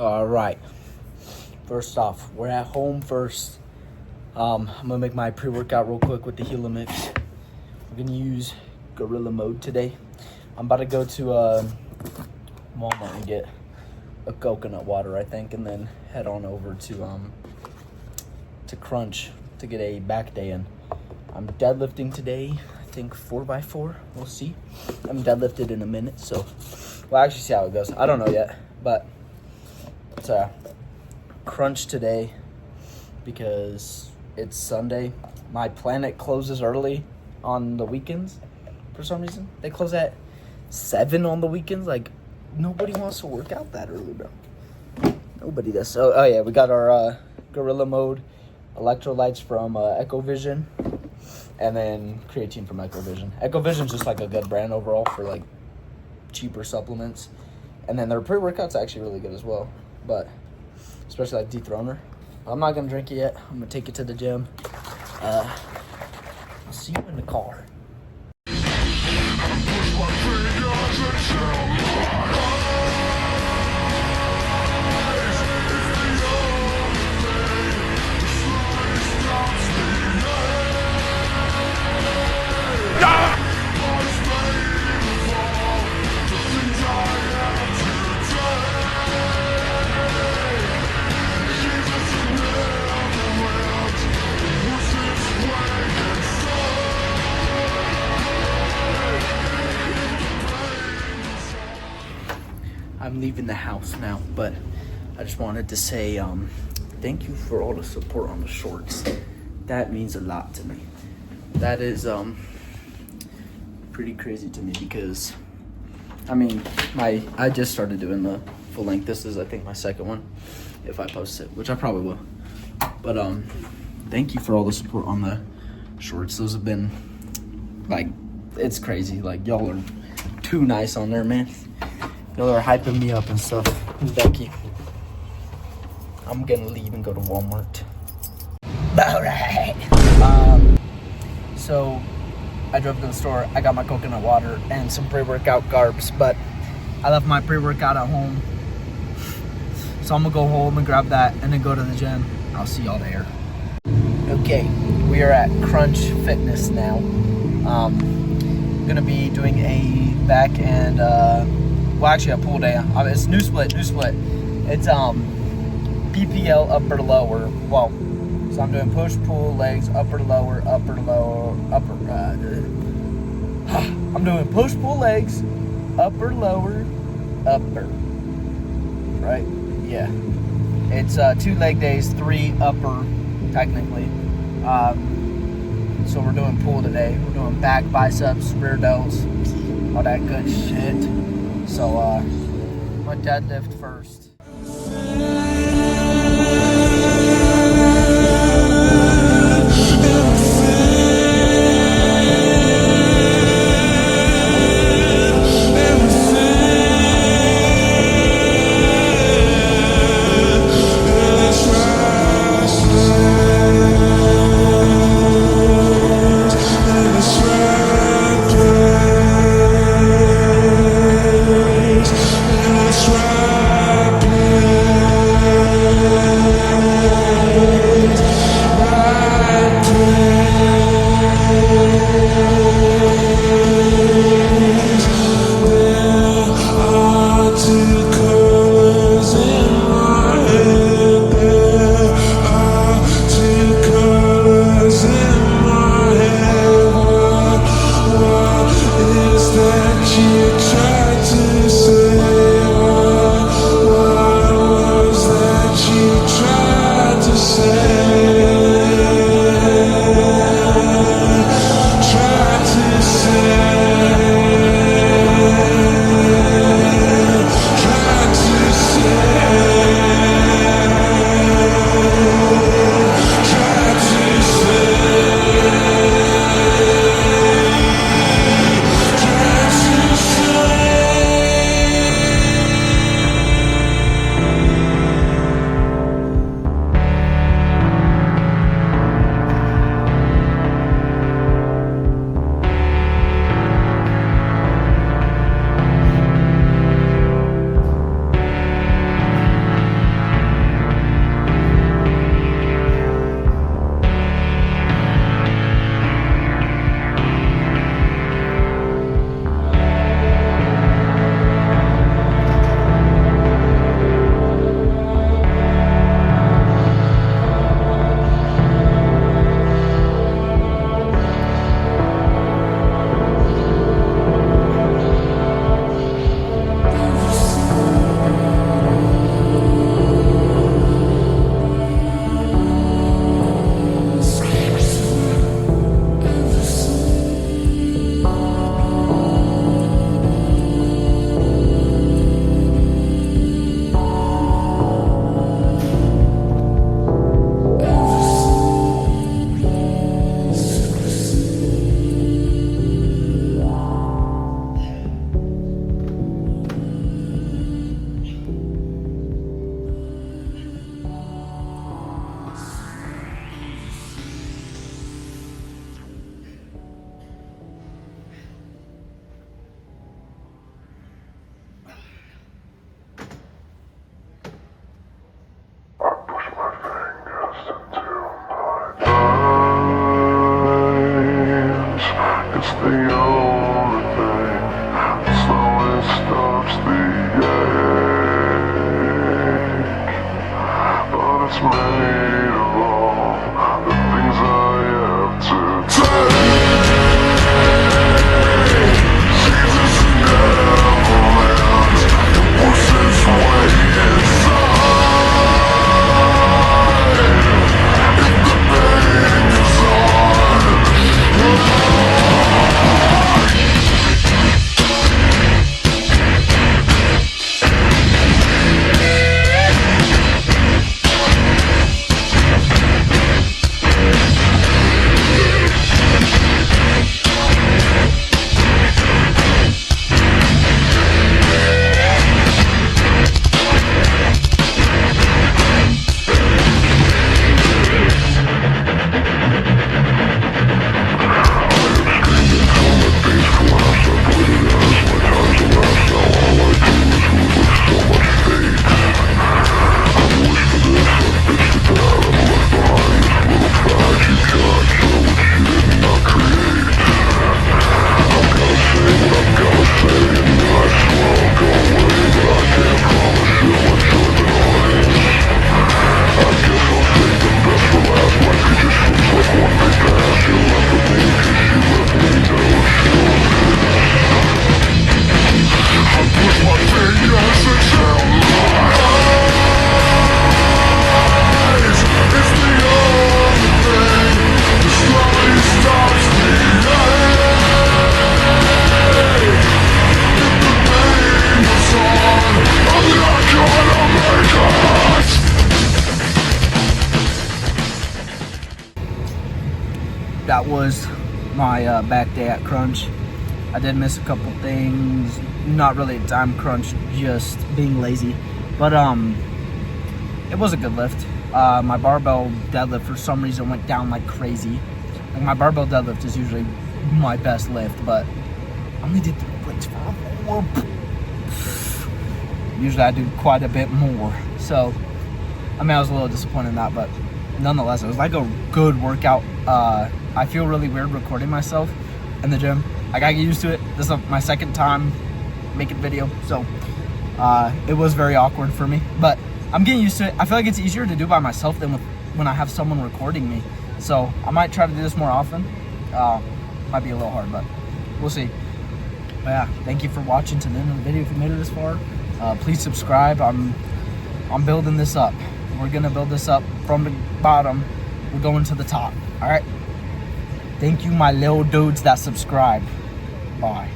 All right. First off, we're at home first. I'm gonna make my pre-workout real quick with the Gila Mix. We're gonna use Gorilla Mode today. I'm about to go to Walmart and get a coconut water, I think, and then head on over to Crunch to get a back day in. I'm deadlifting today, I think 4x4, we'll see. I haven't deadlifted in a minute, so we'll actually see how it goes. I don't know yet, but it's a Crunch today because it's Sunday. My Planet closes early on the weekends for some reason. They close at 7 on the weekends. Like, nobody wants to work out that early, bro. Nobody does. So, oh yeah, we got our Gorilla Mode electrolytes from Echo Vision, and then creatine from Echo Vision. Echo Vision's just like a good brand overall for like cheaper supplements, and then their pre-workout's actually really good as well, but especially like Dethroner. I'm not gonna drink it yet. I'm gonna take it to the gym. I'll see you in the car. I'm leaving the house now, but I just wanted to say thank you for all the support on the shorts. That means a lot to me. That is pretty crazy to me because I mean I just started doing the full length. This is I think my second one if I post it, which I probably will. But thank you for all the support on the shorts. Those have been like, it's crazy. Like, y'all are too nice on there, man. Y'all are hyping me up and stuff. Thank you. I'm gonna leave and go to Walmart. Alright. So I drove to the store. I got my coconut water and some pre-workout carbs, but I left my pre-workout at home. So I'm gonna go home and grab that and then go to the gym. I'll see y'all there. Okay, we are at Crunch Fitness now. Gonna be doing a back and well, actually a pull day. It's new split. It's PPL upper lower. Well, so I'm doing push pull legs upper lower upper. I'm doing push pull legs upper lower upper. Right? Yeah. It's 2 leg days, 3 upper technically. So we're doing pull today. We're doing back, biceps, rear delts, all that good shit. So, my deadlift first. Let's ride. that was my back day at Crunch. I did miss a couple things, not really a time crunch, just being lazy, but it was a good lift. My barbell deadlift for some reason went down like crazy. Like, my barbell deadlift is usually my best lift, but I only did 3 plates for 4. Usually I do quite a bit more, so I mean, I was a little disappointed in that, but nonetheless, it was like a good workout. I feel really weird recording myself in the gym. I gotta get used to it. This is my second time making video, so it was very awkward for me, but I'm getting used to it. I feel like it's easier to do by myself than when I have someone recording me, so I might try to do this more often. Might be a little hard, but we'll see. But yeah, thank you for watching to the end of the video. If you made it this far, please subscribe. I'm building this up. We're gonna build this up from the bottom. We're going to the top. All right. Thank you, my little dudes that subscribe. Bye.